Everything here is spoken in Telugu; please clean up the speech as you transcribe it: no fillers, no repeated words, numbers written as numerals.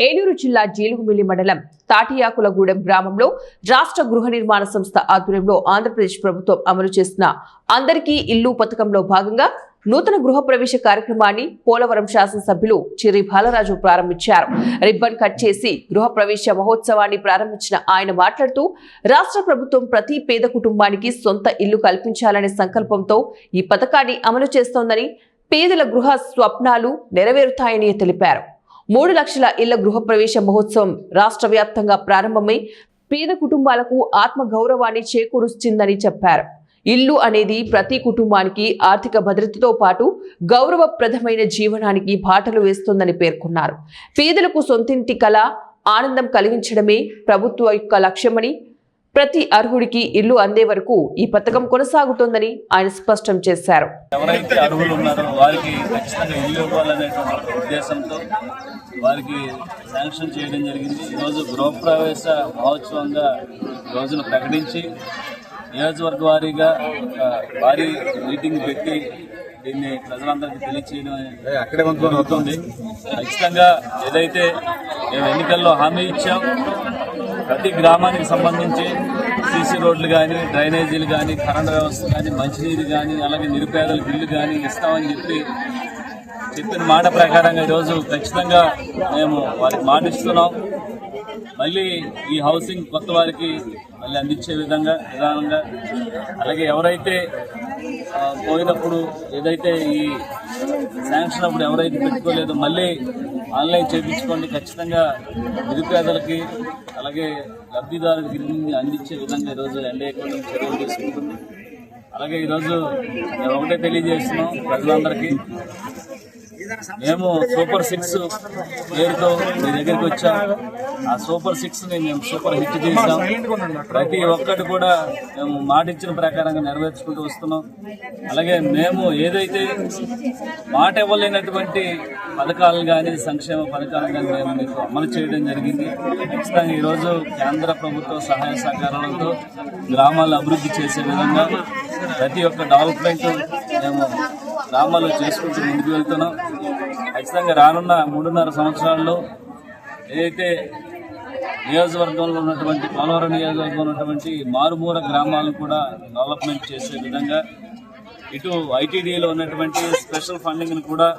ఏలూరు జిల్లా జీలుగుమిల్లి మండలం తాటియాకులగూడెం గ్రామంలో రాష్ట్ర గృహ నిర్మాణ సంస్థ ఆధ్వర్యంలో ఆంధ్రప్రదేశ్ ప్రభుత్వం అమలు చేసిన అందరికీ ఇల్లు పథకంలో భాగంగా నూతన గృహ ప్రవేశ కార్యక్రమాన్ని పోలవరం శాసనసభ్యులు చిర్రి బాలరాజు ప్రారంభించారు. రిబ్బన్ కట్ చేసి గృహ ప్రవేశ మహోత్సవాన్ని ప్రారంభించిన ఆయన మాట్లాడుతూ రాష్ట్ర ప్రభుత్వం ప్రతి పేద కుటుంబానికి సొంత ఇల్లు కల్పించాలనే సంకల్పంతో ఈ పథకాన్ని అమలు చేస్తోందని, పేదల గృహ స్వప్నాలు నెరవేరుతాయని తెలిపారు. 3 లక్షల ఇళ్ల గృహ ప్రవేశ మహోత్సవం రాష్ట్ర వ్యాప్తంగా ప్రారంభమై పేద కుటుంబాలకు ఆత్మ గౌరవాన్ని చేకూరుస్తుందని చెప్పారు. ఇల్లు అనేది ప్రతి కుటుంబానికి ఆర్థిక భద్రతతో పాటు గౌరవప్రదమైన జీవనానికి బాటలు వేస్తుందని పేర్కొన్నారు. పేదలకు సొంతింటి కల ఆనందం కలిగించడమే ప్రభుత్వ యొక్క లక్ష్యమని, ప్రతి అర్హుడికి ఇల్లు అందే వరకు ఈ పథకం కొనసాగుతోందని ఆయన స్పష్టం చేశారు. ఎవరైతే అర్హులు ఉన్నారో వారికి ఖచ్చితంగా ఇల్లు ఇవ్వాలనేటువంటి ఉద్దేశంతో వారికి శాంక్షన్ చేయడం జరిగింది. ఈరోజు గృహప్రవేశ మహోత్సవంగా రోజును ప్రకటించి నియోజకవర్గ వారీగా భారీ మీటింగ్ పెట్టి దీన్ని ప్రజలందరికీ తెలియచేయడం అవుతుంది. ఖచ్చితంగా ఏదైతే మేము ఎన్నికల్లో హామీ ఇచ్చాం, ప్రతి గ్రామానికి సంబంధించి సీసీ రోడ్లు కానీ, డ్రైనేజీలు కానీ, కరెంట్ వ్యవస్థ కానీ, మంచినీరు కానీ, అలాగే నిరుపేదలకు ఇల్లు కానీ ఇస్తామని చెప్పిన మాట ప్రకారంగా ఈరోజు ఖచ్చితంగా మేము వారికి మాట ఇస్తున్నాం. మళ్ళీ ఈ హౌసింగ్ కొత్త వారికి మళ్ళీ అందించే విధానంగా అలాగే ఎవరైతే పోయినప్పుడు ఏదైతే ఈ శాంక్షన్ అప్పుడు ఎవరైతే పెట్టుకోలేదో మళ్ళీ ఆన్లైన్ చేయించుకోండి. ఖచ్చితంగా నిరుపేదలకి అలాగే లబ్ధిదారులకి అందించే విధంగా ఈరోజు ఎన్డీఏ కూటమి చర్యలు తీసుకుంటుంది. అలాగే ఈరోజు మేము ఒకటే తెలియజేస్తున్నాం ప్రజలందరికీ, మేము సూపర్ 6 పేరుతో మీ దగ్గరికి వచ్చాం. ఆ సూపర్ 6ని మేము సూపర్ హిట్ చేసాం. ప్రతి ఒక్కటి కూడా మేము మాట ఇచ్చిన ప్రకారంగా నెరవేర్చుకుంటూ వస్తున్నాం. అలాగే మేము ఏదైతే మాట ఇవ్వలేనటువంటి పథకాలను కానీ, సంక్షేమ పథకాలను కానీ మేము మీకు అమలు చేయడం జరిగింది. ఖచ్చితంగా ఈరోజు కేంద్ర ప్రభుత్వ సహాయ సహకారాలతో గ్రామాలను అభివృద్ధి చేసే విధంగా ప్రతి ఒక్క డెవలప్మెంట్ మేము గ్రామాల్లో చేసుకుంటూ ముందుకు వెళ్తున్నాం. ఖచ్చితంగా రానున్న 3.5 సంవత్సరాల్లో ఏదైతే నియోజకవర్గంలో ఉన్నటువంటి పోలవరం నియోజకవర్గంలో ఉన్నటువంటి మారుమూల గ్రామాలను కూడా డెవలప్మెంట్ చేసే విధంగా ఇటు ఐటీడీలో ఉన్నటువంటి స్పెషల్ ఫండింగ్ను కూడా